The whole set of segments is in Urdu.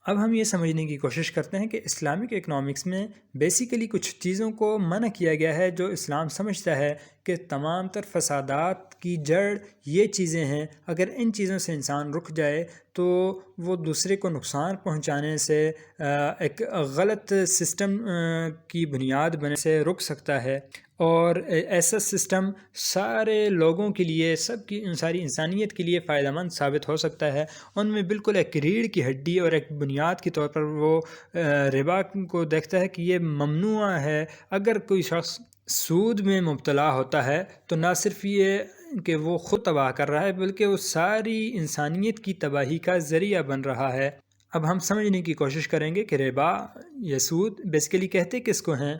اب ہم یہ سمجھنے کی کوشش کرتے ہیں کہ اسلامک اکنامکس میں بیسیکلی کچھ چیزوں کو منع کیا گیا ہے جو اسلام سمجھتا ہے کہ تمام تر فسادات کی جڑ یہ چیزیں ہیں. اگر ان چیزوں سے انسان رک جائے تو وہ دوسرے کو نقصان پہنچانے سے ایک غلط سسٹم کی بنیاد بننے سے رک سکتا ہے، اور ایسا سسٹم سارے لوگوں کے لیے، ساری انسانیت کے لیے فائدہ مند ثابت ہو سکتا ہے. ان میں بالکل ایک ریڑھ کی ہڈی اور ایک بنیاد کے طور پر وہ ربا کو دیکھتا ہے کہ یہ ممنوع ہے. اگر کوئی شخص سود میں مبتلا ہوتا ہے تو نہ صرف یہ کہ وہ خود تباہ کر رہا ہے بلکہ وہ ساری انسانیت کی تباہی کا ذریعہ بن رہا ہے. اب ہم سمجھنے کی کوشش کریں گے کہ ربا یا سود بیسیکلی کہتے کس کو ہیں.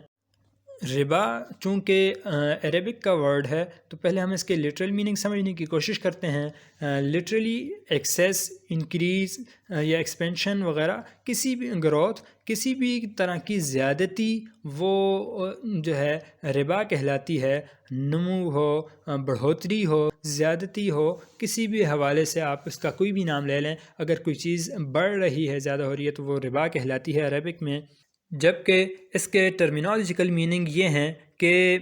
ربا چونکہ عربک کا ورڈ ہے تو پہلے ہم اس کے لٹرل میننگ سمجھنے کی کوشش کرتے ہیں. لٹرلی ایکسیس، انکریز یا ایکسپینشن وغیرہ، کسی بھی گروتھ، کسی بھی طرح کی زیادتی وہ جو ہے ربا کہلاتی ہے. نمو ہو، بڑھوتری ہو، زیادتی ہو، کسی بھی حوالے سے آپ اس کا کوئی بھی نام لے لیں، اگر کوئی چیز بڑھ رہی ہے، زیادہ ہو رہی ہے تو وہ ربا کہلاتی ہے عربک میں. جبکہ اس کے ٹرمینالوجیکل میننگ یہ ہیں کہ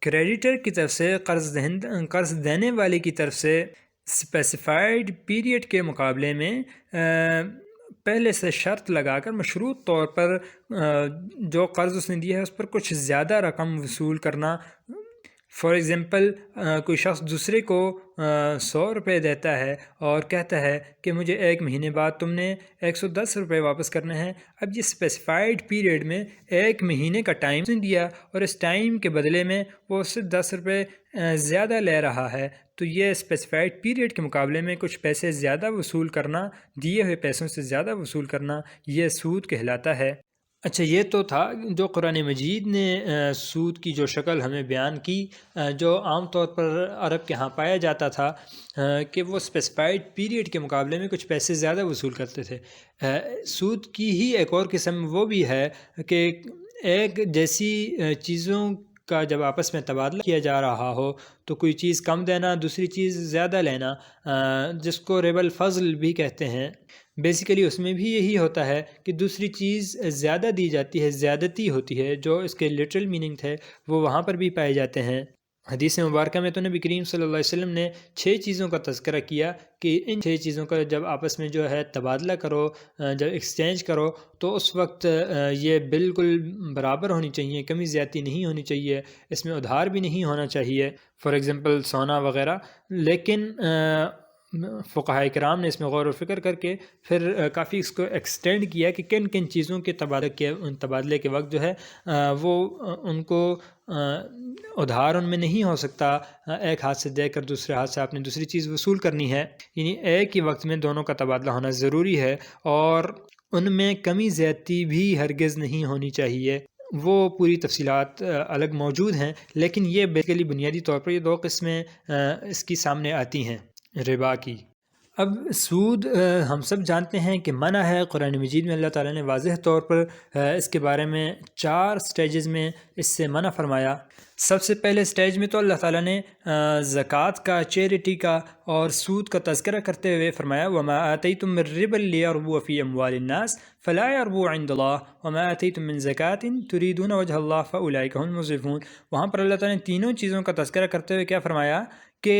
کریڈیٹر کی طرف سے قرض دینے والے کی طرف سے اسپیسیفائڈ پیریڈ کے مقابلے میں پہلے سے شرط لگا کر مشروط طور پر جو قرض اس نے دیا ہے اس پر کچھ زیادہ رقم وصول کرنا. فار ایگزامپل کوئی شخص دوسرے کو 100 روپے دیتا ہے اور کہتا ہے کہ مجھے 1 مہینے بعد تم نے 110 روپے واپس کرنے ہیں. اب یہ اسپیسیفائڈ پیریڈ میں 1 مہینے کا ٹائم دیا اور اس ٹائم کے بدلے میں وہ اس سے 10 روپے زیادہ لے رہا ہے، تو یہ اسپیسیفائڈ پیریڈ کے مقابلے میں کچھ پیسے زیادہ وصول کرنا، دیے ہوئے پیسوں سے زیادہ وصول کرنا، یہ سود کہلاتا ہے. اچھا، یہ تو تھا جو قرآن مجید نے سود کی جو شکل ہمیں بیان کی، جو عام طور پر عرب کے ہاں پایا جاتا تھا کہ وہ اسپیسیفائڈ پیریڈ کے مقابلے میں کچھ پیسے زیادہ وصول کرتے تھے. سود کی ہی ایک اور قسم وہ بھی ہے کہ ایک جیسی چیزوں کا جب آپس میں تبادلہ کیا جا رہا ہو تو کوئی چیز کم دینا، دوسری چیز زیادہ لینا، جس کو ربا الفضل بھی کہتے ہیں. بیسیکلی اس میں بھی یہی ہوتا ہے کہ دوسری چیز زیادہ دی جاتی ہے، زیادتی ہوتی ہے. جو اس کے لٹرل میننگ تھے وہ وہاں پر بھی پائے جاتے ہیں. حدیث مبارکہ میں تو نبی کریم صلی اللہ علیہ وسلم نے 6 چیزوں کا تذکرہ کیا کہ ان 6 چیزوں کا جب آپس میں جو ہے تبادلہ کرو، جب ایکسچینج کرو تو اس وقت یہ بالکل برابر ہونی چاہیے، کمی زیادتی نہیں ہونی چاہیے، اس میں ادھار بھی نہیں ہونا چاہیے. فار ایگزامپل سونا وغیرہ. لیکن فقہاء کرام نے اس میں غور و فکر کر کے پھر کافی اس کو ایکسٹینڈ کیا کہ کن کن چیزوں کے تبادلے کے وقت جو ہے وہ ان کو ادھار ان میں نہیں ہو سکتا، ایک ہاتھ سے دے کر دوسرے ہاتھ سے آپ نے دوسری چیز وصول کرنی ہے. یعنی ایک ہی وقت میں دونوں کا تبادلہ ہونا ضروری ہے اور ان میں کمی زیادتی بھی ہرگز نہیں ہونی چاہیے. وہ پوری تفصیلات الگ موجود ہیں، لیکن یہ بیسیکلی بنیادی طور پر یہ 2 قسمیں اس کی سامنے آتی ہیں ربا کی. اب سود ہم سب جانتے ہیں کہ منع ہے. قرآن مجید میں اللہ تعالیٰ نے واضح طور پر اس کے بارے میں 4 سٹیجز میں اس سے منع فرمایا. سب سے پہلے سٹیج میں تو اللہ تعالیٰ نے زکوٰۃ کا، چیریٹی کا اور سود کا تذکرہ کرتے ہوئے فرمایا وَمَا آتَيْتُم مِّن رِّبًا لِّيَرْبُوَ فِي أَمْوَالِ النَّاسِ فَلَا يَرْبُو عِندَ اللَّهِ وَمَا آتَيْتُم مِّن زَكَاةٍ تُرِيدُونَ وَجْهَ اللَّهِ فَأُولَٰئِكَ هُمُ الْمُضْعِفُونَ. وہاں پر اللہ تعالیٰ نے تینوں چیزوں کا تذکرہ کرتے ہوئے کیا فرمایا کہ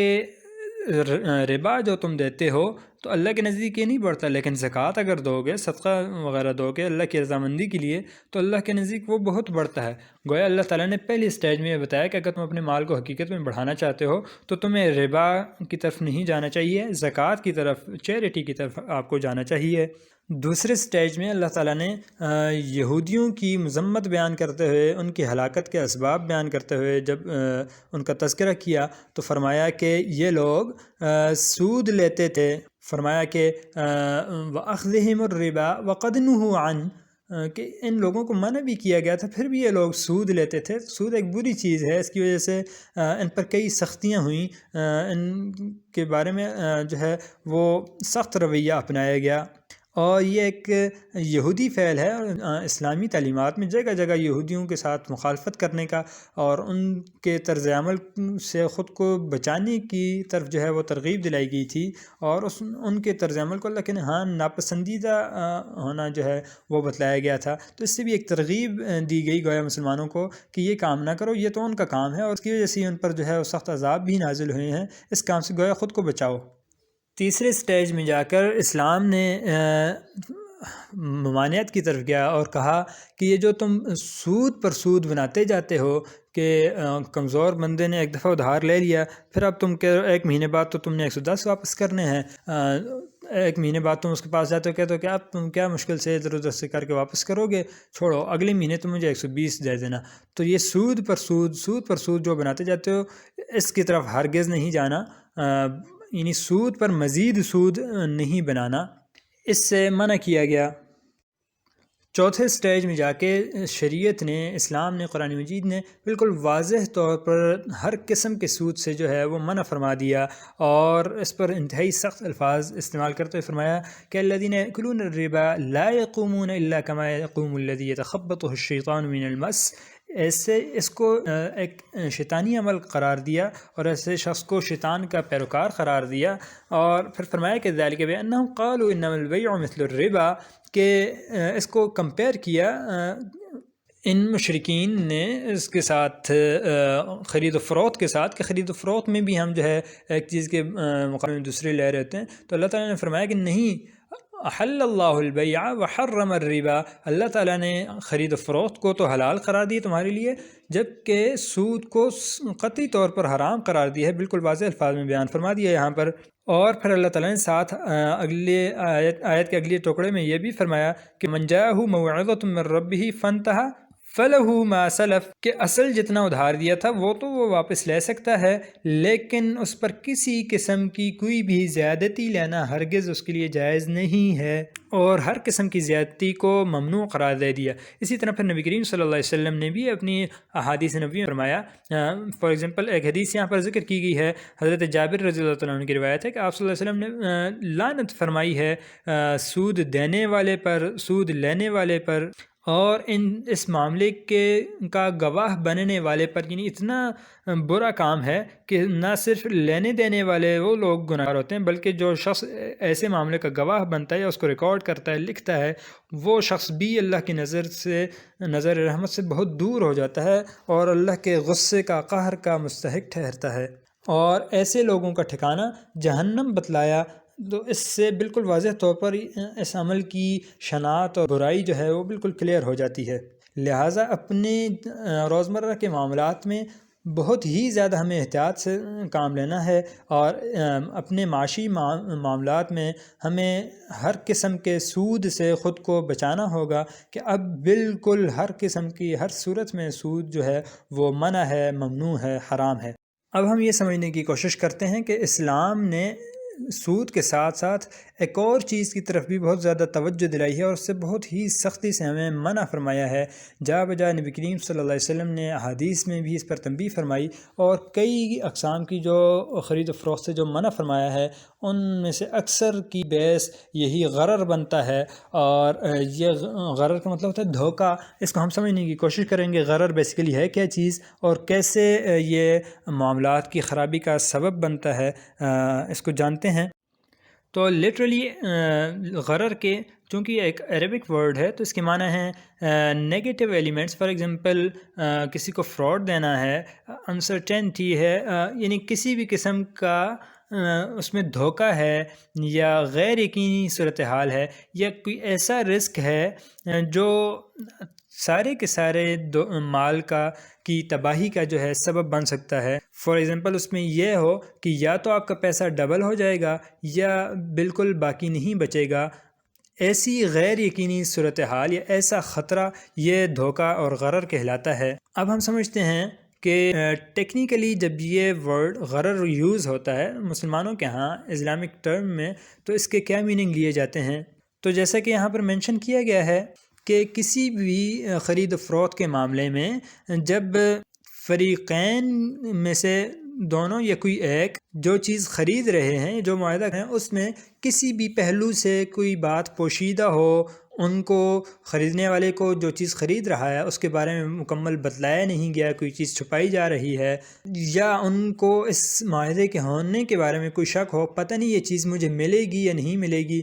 ربا جو تم دیتے ہو تو اللہ کے نزدیک یہ نہیں بڑھتا، لیکن زکوٰۃ اگر دو گے، صدقہ وغیرہ دو گے اللہ کی رضامندی کے لیے تو اللہ کے نزدیک وہ بہت بڑھتا ہے. گویا اللہ تعالیٰ نے پہلی سٹیج میں یہ بتایا کہ اگر تم اپنے مال کو حقیقت میں بڑھانا چاہتے ہو تو تمہیں ربا کی طرف نہیں جانا چاہیے، زکوٰۃ کی طرف، چیریٹی کی طرف آپ کو جانا چاہیے. دوسرے سٹیج میں اللہ تعالیٰ نے یہودیوں کی مذمت بیان کرتے ہوئے، ان کی ہلاکت کے اسباب بیان کرتے ہوئے جب ان کا تذکرہ کیا تو فرمایا کہ یہ لوگ سود لیتے تھے. فرمایا کہ وَأَخْذِهِمُ الرِّبَا وَقَدْ نُهُوا عَنْهُ، کہ ان لوگوں کو منع بھی کیا گیا تھا پھر بھی یہ لوگ سود لیتے تھے. سود ایک بری چیز ہے، اس کی وجہ سے ان پر کئی سختیاں ہوئیں، ان کے بارے میں جو ہے وہ سخت رویہ اپنایا گیا. اور یہ ایک یہودی فعل ہے، اسلامی تعلیمات میں جگہ جگہ یہودیوں کے ساتھ مخالفت کرنے کا اور ان کے طرز عمل سے خود کو بچانے کی طرف جو ہے وہ ترغیب دلائی گئی تھی، اور ان کے طرز عمل کو اللہ کے ہاں ناپسندیدہ ہونا جو ہے وہ بتلایا گیا تھا۔ تو اس سے بھی ایک ترغیب دی گئی گویا مسلمانوں کو کہ یہ کام نہ کرو، یہ تو ان کا کام ہے، اور اس کی وجہ سے ان پر جو ہے وہ سخت عذاب بھی نازل ہوئے ہیں، اس کام سے گویا خود کو بچاؤ۔ تیسرے سٹیج میں جا کر اسلام نے ممانعت کی طرف گیا اور کہا کہ یہ جو تم سود پر سود بناتے جاتے ہو کہ کمزور بندے نے ایک دفعہ ادھار لے لیا، پھر اب تم کہ ایک مہینے بعد تو تم نے 110 واپس کرنے ہیں، ایک مہینے بعد تم اس کے پاس جاتے ہو، کہتے ہو کہ اب تم کیا مشکل سے ادھر ادھر سے کر کے واپس کرو گے، چھوڑو اگلے مہینے تم مجھے 120 دے دینا۔ تو یہ سود پر سود جو بناتے جاتے ہو، اس کی طرف ہرگز نہیں جانا، یعنی سود پر مزید سود نہیں بنانا، اس سے منع کیا گیا۔ چوتھے سٹیج میں جا کے شریعت نے، اسلام نے، قرآن مجید نے بالکل واضح طور پر ہر قسم کے سود سے جو ہے وہ منع فرما دیا، اور اس پر انتہائی سخت الفاظ استعمال کرتے ہوئے فرمایا کہ الذین یأکلون الربا لا یقومون الا کما یقوم الذی یتخبطہ الشیطان من المس، ایسے اس کو ایک شیطانی عمل قرار دیا اور ایسے شخص کو شیطان کا پیروکار قرار دیا، اور پھر فرمایا کہ ذالک بانہم قالوا انما البیع مثل الربا، کہ اس کو کمپیئر کیا ان مشرکین نے اس کے ساتھ خرید و فروخت کے ساتھ، کہ خرید و فروخت میں بھی ہم جو ہے ایک چیز کے مقابلے میں دوسرے لے رہتے ہیں۔ تو اللہ تعالیٰ نے فرمایا کہ نہیں، احل اللہ البیع وحرم الربا، اللہ تعالیٰ نے خرید و فروخت کو تو حلال قرار دی تمہارے لیے، جبکہ سود کو قطعی طور پر حرام قرار دیا ہے، بالکل واضح الفاظ میں بیان فرما دیا یہاں پر۔ اور پھر اللہ تعالیٰ نے ساتھ اگلے آیت کے اگلے ٹکڑے میں یہ بھی فرمایا کہ من جاءہ موعظۃ من ربہ فانتہی فلہ ما سلف، کہ اصل جتنا ادھار دیا تھا وہ تو وہ واپس لے سکتا ہے، لیکن اس پر کسی قسم کی کوئی بھی زیادتی لینا ہرگز اس کے لیے جائز نہیں ہے، اور ہر قسم کی زیادتی کو ممنوع قرار دے دیا۔ اسی طرح پھر نبی کریم صلی اللہ علیہ وسلم نے بھی اپنی احادیث نبوی میں فرمایا، فار ایگزامپل ایک حدیث یہاں پر ذکر کی گئی ہے، حضرت جابر رضی اللہ تعالیٰ عنہ کی روایت ہے کہ آپ صلی اللہ علیہ وسلم نے لعنت فرمائی ہے سود دینے والے پر، سود لینے والے پر، اور اس معاملے کا گواہ بننے والے پر، یعنی اتنا برا کام ہے کہ نہ صرف لینے دینے والے وہ لوگ گناہگار ہوتے ہیں، بلکہ جو شخص ایسے معاملے کا گواہ بنتا ہے یا اس کو ریکارڈ کرتا ہے، لکھتا ہے، وہ شخص بھی اللہ کی نظر رحمت سے بہت دور ہو جاتا ہے اور اللہ کے غصے کا، قہر کا مستحق ٹھہرتا ہے، اور ایسے لوگوں کا ٹھکانہ جہنم بتلایا۔ تو اس سے بالکل واضح طور پر اس عمل کی شناعت اور برائی جو ہے وہ بالکل کلیئر ہو جاتی ہے۔ لہٰذا اپنے روزمرہ کے معاملات میں بہت ہی زیادہ ہمیں احتیاط سے کام لینا ہے، اور اپنے معاشی معاملات میں ہمیں ہر قسم کے سود سے خود کو بچانا ہوگا، کہ اب بالکل ہر قسم کی، ہر صورت میں سود جو ہے وہ منع ہے، ممنوع ہے، حرام ہے۔ اب ہم یہ سمجھنے کی کوشش کرتے ہیں کہ اسلام نے سود کے ساتھ ساتھ ایک اور چیز کی طرف بھی بہت زیادہ توجہ دلائی ہے، اور اس سے بہت ہی سختی سے ہمیں منع فرمایا ہے۔ جا بجا نبی کریم صلی اللہ علیہ وسلم نے احادیث میں بھی اس پر تنبیہ فرمائی، اور کئی اقسام کی جو خرید و فروخت سے جو منع فرمایا ہے ان میں سے اکثر کی بیس یہی غرر بنتا ہے، اور یہ غرر کا مطلب ہوتا ہے دھوکہ۔ اس کو ہم سمجھنے کی کوشش کریں گے غرر بیسیکلی ہے کیا چیز، اور کیسے یہ معاملات کی خرابی کا سبب بنتا ہے، اس کو جانتے ہیں۔ تو لٹرلی غرر کے، چونکہ ایک عربک ورڈ ہے تو اس کے معنی ہیں نیگیٹو ایلیمنٹس۔ فار ایگزامپل کسی کو فراڈ دینا ہے، انسرٹینٹی ہے، یعنی کسی بھی قسم کا اس میں دھوکہ ہے، یا غیر یقینی صورتحال ہے، یا کوئی ایسا رسک ہے جو سارے کے سارے مال کی تباہی کا جو ہے سبب بن سکتا ہے۔ فار ایگزامپل اس میں یہ ہو کہ یا تو آپ کا پیسہ ڈبل ہو جائے گا یا بالکل باقی نہیں بچے گا، ایسی غیر یقینی صورتحال یا ایسا خطرہ یہ دھوکہ اور غرر کہلاتا ہے۔ اب ہم سمجھتے ہیں کہ ٹیکنیکلی جب یہ ورڈ غرر یوز ہوتا ہے مسلمانوں کے ہاں اسلامک ٹرم میں، تو اس کے کیا میننگ لیے جاتے ہیں۔ تو جیسا کہ یہاں پر مینشن کیا گیا ہے کہ کسی بھی خرید و فروخت کے معاملے میں جب فریقین میں سے دونوں یا کوئی ایک جو چیز خرید رہے ہیں، جو معاہدہ ہیں، اس میں کسی بھی پہلو سے کوئی بات پوشیدہ ہو، ان کو خریدنے والے کو جو چیز خرید رہا ہے اس کے بارے میں مکمل بتلایا نہیں گیا، کوئی چیز چھپائی جا رہی ہے، یا ان کو اس معاہدے کے ہونے کے بارے میں کوئی شک ہو، پتہ نہیں یہ چیز مجھے ملے گی یا نہیں ملے گی،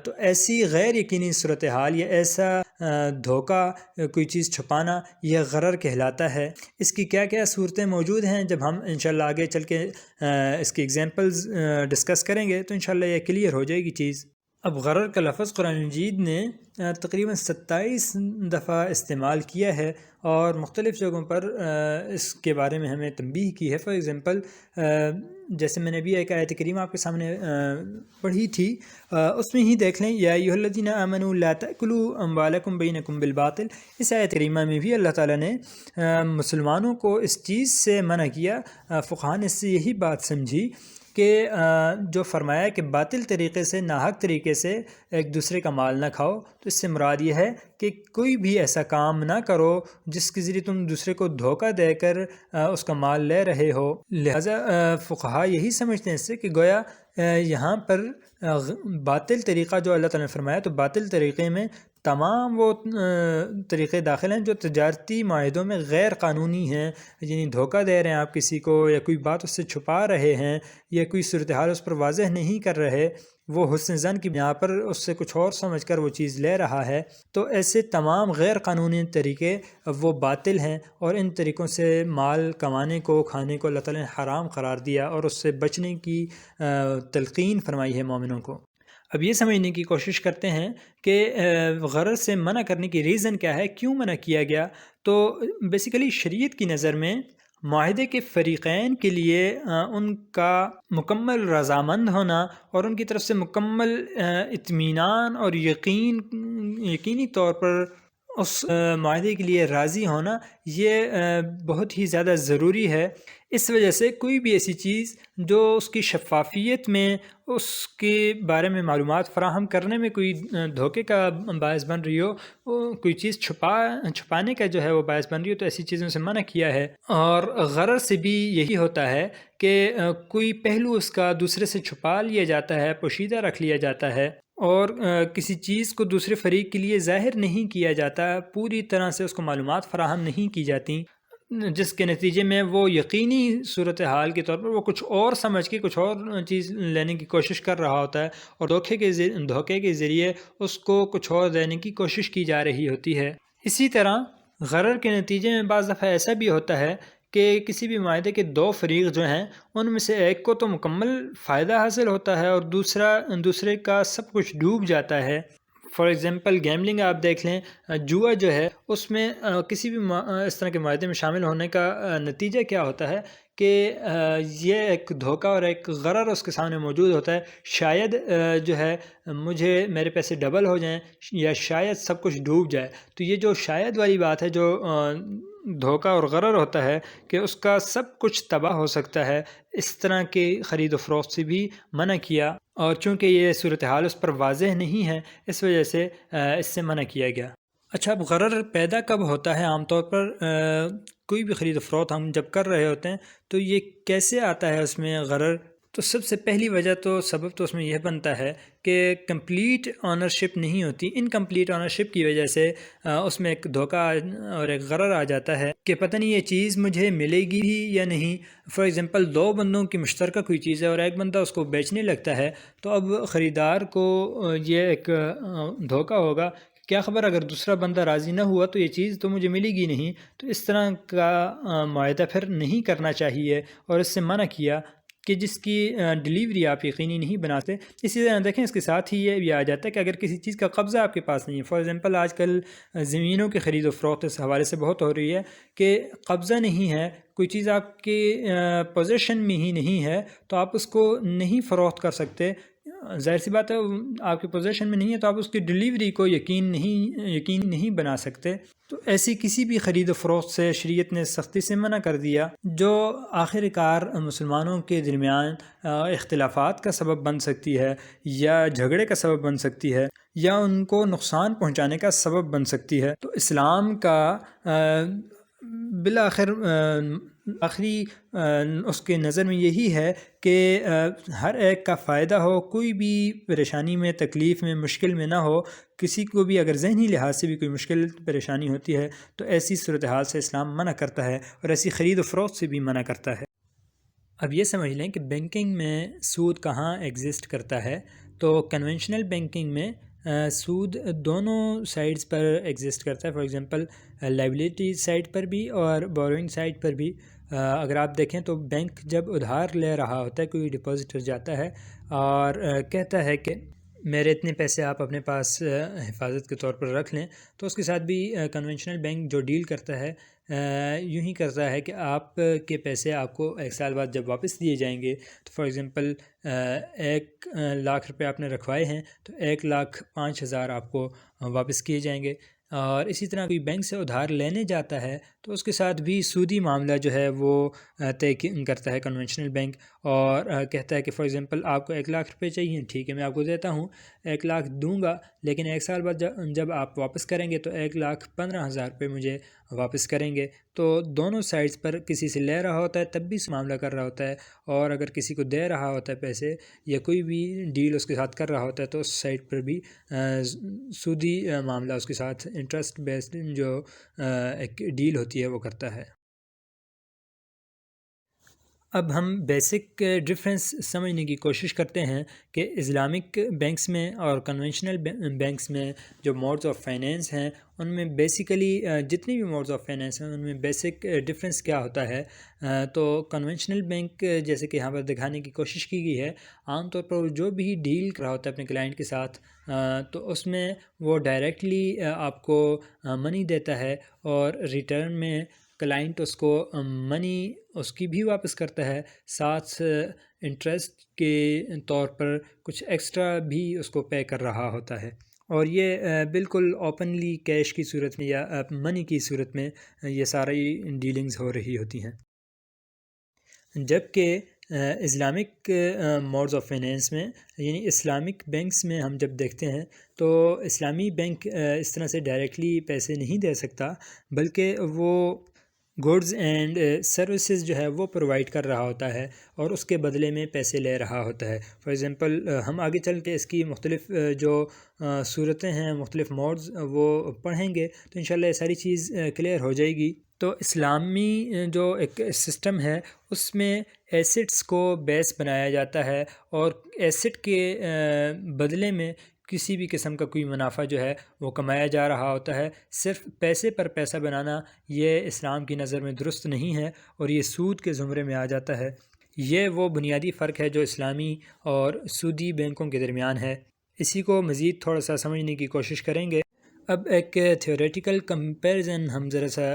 تو ایسی غیر یقینی صورتحال یا ایسا دھوکہ، کوئی چیز چھپانا، یہ غرر کہلاتا ہے۔ اس کی کیا کیا صورتیں موجود ہیں، جب ہم انشاءاللہ آگے چل کے اس کی ایگزامپلز ڈسکس کریں گے تو انشاءاللہ یہ کلیئر ہو جائے گی چیز۔ اب غرر کا لفظ قرآن مجید نے تقریباً 27 دفعہ استعمال کیا ہے، اور مختلف جگہوں پر اس کے بارے میں ہمیں تنبیہ کی ہے۔ فار ایگزامپل، جیسے میں نے بھی ایک آیت کریمہ آپ کے سامنے پڑھی تھی، اس میں ہی دیکھ لیں، یا ایھا الذین آمنوا لا تأکلوا اموالکم بینکم بالباطل۔ اس آیت کریمہ میں بھی اللہ تعالیٰ نے مسلمانوں کو اس چیز سے منع کیا۔ فقہاء نے اس سے یہی بات سمجھی کہ جو فرمایا کہ باطل طریقے سے، ناحق طریقے سے ایک دوسرے کا مال نہ کھاؤ، تو اس سے مراد یہ ہے کہ کوئی بھی ایسا کام نہ کرو جس کے ذریعے تم دوسرے کو دھوکہ دے کر اس کا مال لے رہے ہو۔ لہذا فقہاء یہی سمجھتے ہیں اس سے کہ گویا یہاں پر باطل طریقہ جو اللہ تعالیٰ نے فرمایا، تو باطل طریقے میں تمام وہ طریقے داخل ہیں جو تجارتی معاہدوں میں غیر قانونی ہیں، یعنی دھوکہ دے رہے ہیں آپ کسی کو، یا کوئی بات اس سے چھپا رہے ہیں، یا کوئی صورتحال اس پر واضح نہیں کر رہے، وہ حسن ظن کی بنا پر اس سے کچھ اور سمجھ کر وہ چیز لے رہا ہے، تو ایسے تمام غیر قانونی طریقے وہ باطل ہیں، اور ان طریقوں سے مال کمانے کو، کھانے کو اللہ تعالیٰ نے حرام قرار دیا، اور اس سے بچنے کی تلقین فرمائی ہے مومنوں کو۔ اب یہ سمجھنے کی کوشش کرتے ہیں کہ غرض سے منع کرنے کی ریزن کیا ہے، کیوں منع کیا گیا۔ تو بیسیکلی شریعت کی نظر میں معاہدے کے فریقین کے لیے ان کا مکمل رضامند ہونا، اور ان کی طرف سے مکمل اطمینان اور یقینی طور پر اس معاہدے کے لیے راضی ہونا، یہ بہت ہی زیادہ ضروری ہے۔ اس وجہ سے کوئی بھی ایسی چیز جو اس کی شفافیت میں، اس کے بارے میں معلومات فراہم کرنے میں کوئی دھوکے کا باعث بن رہی ہو، کوئی چیز چھپانے کا جو ہے وہ باعث بن رہی ہو، تو ایسی چیزوں سے منع کیا ہے۔ اور غرر سے بھی یہی ہوتا ہے کہ کوئی پہلو اس کا دوسرے سے چھپا لیا جاتا ہے، پوشیدہ رکھ لیا جاتا ہے، اور کسی چیز کو دوسرے فریق کے لیے ظاہر نہیں کیا جاتا، پوری طرح سے اس کو معلومات فراہم نہیں کی جاتی، جس کے نتیجے میں وہ یقینی صورتحال کے طور پر وہ کچھ اور سمجھ کے کچھ اور چیز لینے کی کوشش کر رہا ہوتا ہے، اور دھوکے کے ذریعے اس کو کچھ اور دینے کی کوشش کی جا رہی ہوتی ہے۔ اسی طرح غرر کے نتیجے میں بعض دفعہ ایسا بھی ہوتا ہے کہ کسی بھی معاہدے کے دو فریق جو ہیں، ان میں سے ایک کو تو مکمل فائدہ حاصل ہوتا ہے، اور دوسرے کا سب کچھ ڈوب جاتا ہے۔ فار ایگزامپل گیملنگ آپ دیکھ لیں، جوا جو ہے، اس میں کسی بھی اس طرح کے معاہدے میں شامل ہونے کا نتیجہ کیا ہوتا ہے کہ یہ ایک دھوکہ اور ایک غرر اس کے سامنے موجود ہوتا ہے، شاید جو ہے میرے پیسے ڈبل ہو جائیں، یا شاید سب کچھ ڈوب جائے۔ تو یہ جو شاید والی بات ہے، جو دھوکہ اور غرر ہوتا ہے کہ اس کا سب کچھ تباہ ہو سکتا ہے، اس طرح کی خرید و فروخت سے بھی منع کیا، اور چونکہ یہ صورتحال اس پر واضح نہیں ہے، اس وجہ سے اس سے منع کیا گیا۔ اچھا، اب غرر پیدا کب ہوتا ہے؟ عام طور پر کوئی بھی خرید و فروخت ہم جب کر رہے ہوتے ہیں تو یہ کیسے آتا ہے اس میں غرر؟ تو سب سے پہلی وجہ تو سبب تو اس میں یہ بنتا ہے کہ کمپلیٹ آنرشپ نہیں ہوتی۔ انکمپلیٹ آنرشپ کی وجہ سے اس میں ایک دھوکہ اور ایک غرر آ جاتا ہے کہ پتہ نہیں یہ چیز مجھے ملے گی بھی یا نہیں۔ فار ایگزامپل 2 بندوں کی مشترکہ کوئی چیز ہے، اور ایک بندہ اس کو بیچنے لگتا ہے، تو اب خریدار کو یہ ایک دھوکہ ہوگا، کیا خبر اگر دوسرا بندہ راضی نہ ہوا تو یہ چیز تو مجھے ملے گی نہیں۔ تو اس طرح کا معاہدہ پھر نہیں کرنا چاہیے، اور اس سے منع کیا کہ جس کی ڈیلیوری آپ یقینی نہیں بناتے۔ اسی طرح دیکھیں، اس کے ساتھ ہی یہ بھی آ جاتا ہے کہ اگر کسی چیز کا قبضہ آپ کے پاس نہیں ہے، فار ایگزامپل آج کل زمینوں کی خرید و فروخت اس حوالے سے بہت ہو رہی ہے کہ قبضہ نہیں ہے، کوئی چیز آپ کے پوزیشن میں ہی نہیں ہے، تو آپ اس کو نہیں فروخت کر سکتے۔ ظاہر سی بات ہے، آپ کے پوزیشن میں نہیں ہے تو آپ اس کی ڈیلیوری کو یقین نہیں بنا سکتے۔ تو ایسی کسی بھی خرید و فروخت سے شریعت نے سختی سے منع کر دیا جو آخر کار مسلمانوں کے درمیان اختلافات کا سبب بن سکتی ہے، یا جھگڑے کا سبب بن سکتی ہے، یا ان کو نقصان پہنچانے کا سبب بن سکتی ہے۔ تو اسلام کا بالآخر آخری اس کے نظر میں یہی ہے کہ ہر ایک کا فائدہ ہو، کوئی بھی پریشانی میں، تکلیف میں، مشکل میں نہ ہو، کسی کو بھی اگر ذہنی لحاظ سے بھی کوئی مشکل پریشانی ہوتی ہے تو ایسی صورتحال سے اسلام منع کرتا ہے، اور ایسی خرید و فروخت سے بھی منع کرتا ہے۔ اب یہ سمجھ لیں کہ بینکنگ میں سود کہاں ایگزسٹ کرتا ہے، تو کنونشنل بینکنگ میں سود دونوں سائڈز پر ایگزسٹ کرتا ہے، فار ایگزامپل لائبلٹی سائڈ پر بھی اور بوروئنگ سائڈ پر بھی۔ اگر آپ دیکھیں تو بینک جب ادھار لے رہا ہوتا ہے، کوئی ڈپازٹر جاتا ہے اور کہتا ہے کہ میرے اتنے پیسے آپ اپنے پاس حفاظت کے طور پر رکھ لیں، تو اس کے ساتھ بھی کنونشنل بینک جو ڈیل کرتا ہے یوں ہی کرتا ہے کہ آپ کے پیسے آپ کو 1 سال بعد جب واپس دیے جائیں گے، تو فار ایگزامپل 1 لاکھ روپے آپ نے رکھوائے ہیں تو 1,05,000 آپ کو واپس کیے جائیں گے۔ اور اسی طرح کوئی بینک سے ادھار لینے جاتا ہے تو اس کے ساتھ بھی سودی معاملہ جو ہے وہ طے کرتا ہے کنونشنل بینک، اور کہتا ہے کہ فار ایگزامپل آپ کو 1,00,000 روپے چاہیے، ٹھیک ہے میں آپ کو دیتا ہوں، 1,00,000 دوں گا، لیکن 1 سال بعد جب آپ واپس کریں گے تو 1,15,000 روپے مجھے واپس کریں گے۔ تو دونوں سائڈز پر کسی سے لے رہا ہوتا ہے تب بھی معاملہ کر رہا ہوتا ہے، اور اگر کسی کو دے رہا ہوتا ہے پیسے یا کوئی بھی ڈیل اس کے ساتھ کر رہا ہوتا ہے تو اس سائڈ پر بھی سودی معاملہ اس کے ساتھ انٹرسٹ بیسڈ جو ایک ڈیل ہوتی ہے وہ کرتا ہے۔ اب ہم بیسک ڈفرینس سمجھنے کی کوشش کرتے ہیں کہ اسلامک بینکس میں اور کنونشنل بینکس میں جو موڈز آف فائنینس ہیں ان میں بیسیکلی جتنی بھی موڈز آف فائنینس ہیں ان میں بیسک ڈفرینس کیا ہوتا ہے۔ تو کنونشنل بینک جیسے کہ یہاں پر دکھانے کی کوشش کی گئی ہے، عام طور پر جو بھی ڈیل کر رہا ہوتا ہے اپنے کلائنٹ کے ساتھ تو اس میں وہ ڈائریکٹلی آپ کو منی دیتا ہے، اور ریٹرن میں کلائنٹ اس کو منی اس کی بھی واپس کرتا ہے، ساتھ انٹرسٹ کے طور پر کچھ ایکسٹرا بھی اس کو پے کر رہا ہوتا ہے، اور یہ بالکل اوپنلی کیش کی صورت میں یا منی کی صورت میں یہ ساری ڈیلنگز ہو رہی ہوتی ہیں۔ جبکہ اسلامک موڈز آف فائنینس میں یعنی اسلامک بینکس میں ہم جب دیکھتے ہیں تو اسلامی بینک اس طرح سے ڈائریکٹلی پیسے نہیں دے سکتا، بلکہ وہ گوڈز اینڈ سروسز جو ہے وہ پرووائڈ کر رہا ہوتا ہے اور اس کے بدلے میں پیسے لے رہا ہوتا ہے۔ فار ایگزامپل ہم آگے چل کے اس کی مختلف جو صورتیں ہیں، مختلف موڈز وہ پڑھیں گے تو انشاءاللہ یہ ساری چیز کلیئر ہو جائے گی۔ تو اسلامی جو ایک سسٹم ہے اس میں ایسٹس کو بیس بنایا جاتا ہے، اور ایسٹ کے بدلے میں کسی بھی قسم کا کوئی منافع جو ہے وہ کمایا جا رہا ہوتا ہے۔ صرف پیسے پر پیسہ بنانا یہ اسلام کی نظر میں درست نہیں ہے، اور یہ سود کے زمرے میں آ جاتا ہے۔ یہ وہ بنیادی فرق ہے جو اسلامی اور سودی بینکوں کے درمیان ہے۔ اسی کو مزید تھوڑا سا سمجھنے کی کوشش کریں گے۔ اب ایک تھیوریٹیکل کمپیریزن ہم ذرا سا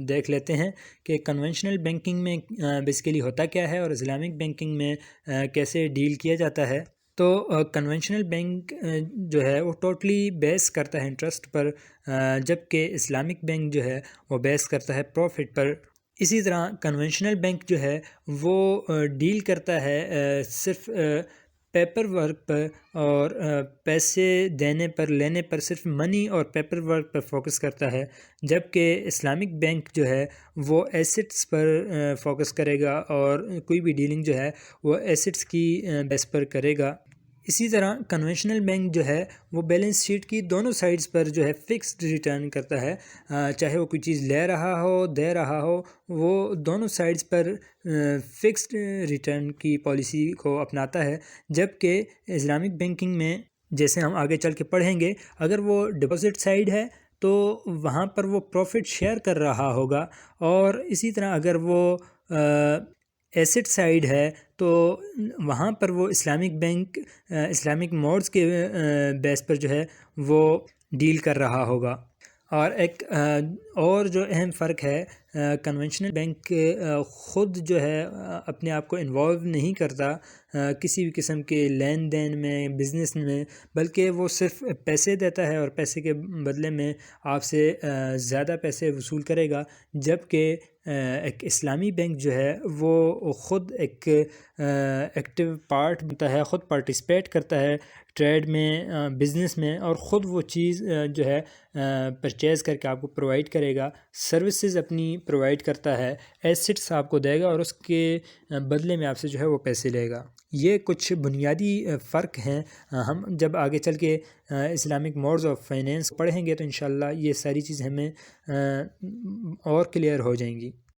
دیکھ لیتے ہیں کہ کنونشنل بینکنگ میں بیسیکلی ہوتا کیا ہے اور اسلامک بینکنگ میں کیسے ڈیل کیا جاتا ہے۔ تو کنونشنل بینک جو ہے وہ ٹوٹلی بیس کرتا ہے انٹرسٹ پر، جبکہ اسلامک بینک جو ہے وہ بیس کرتا ہے پروفٹ پر۔ اسی طرح کنونشنل بینک جو ہے وہ ڈیل کرتا ہے صرف پیپر ورک پر، اور پیسے دینے پر لینے پر صرف منی اور پیپر ورک پر فوکس کرتا ہے، جبکہ اسلامک بینک جو ہے وہ ایسٹس پر فوکس کرے گا، اور کوئی بھی ڈیلنگ جو ہے وہ ایسٹس کی بیس پر کرے گا۔ اسی طرح کنونشنل بینک جو ہے وہ بیلنس شیٹ کی دونوں سائڈز پر جو ہے فکسڈ ریٹرن کرتا ہے، چاہے وہ کوئی چیز لے رہا ہو دے رہا ہو، وہ دونوں سائڈز پر فکسڈ ریٹرن کی پالیسی کو اپناتا ہے۔ جبکہ اسلامک بینکنگ میں جیسے ہم آگے چل کے پڑھیں گے، اگر وہ ڈپازٹ سائڈ ہے تو وہاں پر وہ پروفٹ شیئر کر رہا ہوگا، اور اسی طرح اگر وہ ایسٹ سائڈ ہے تو وہاں پر وہ اسلامک بینک اسلامک موڈز کے بیس پر جو ہے وہ ڈیل کر رہا ہوگا۔ اور ایک اور جو اہم فرق ہے، کنونشنل بینک خود جو ہے اپنے آپ کو انوالو نہیں کرتا کسی بھی قسم کے لین دین میں، بزنس میں، بلکہ وہ صرف پیسے دیتا ہے اور پیسے کے بدلے میں آپ سے زیادہ پیسے وصول کرے گا، جبکہ ایک اسلامی بینک جو ہے وہ خود ایک ایکٹیو پارٹ بنتا ہے، خود پارٹیسپیٹ کرتا ہے ٹریڈ میں، بزنس میں، اور خود وہ چیز جو ہے پرچیز کر کے آپ کو پرووائڈ کرے گا، سروسز اپنی پرووائڈ کرتا ہے، ایسٹس آپ کو دے گا اور اس کے بدلے میں آپ سے جو ہے وہ پیسے لے گا۔ یہ کچھ بنیادی فرق ہیں۔ ہم جب آگے چل کے اسلامک موڈز آف فائنینس پڑھیں گے تو انشاءاللہ یہ ساری چیزیں ہمیں اور کلیئر ہو جائیں گی۔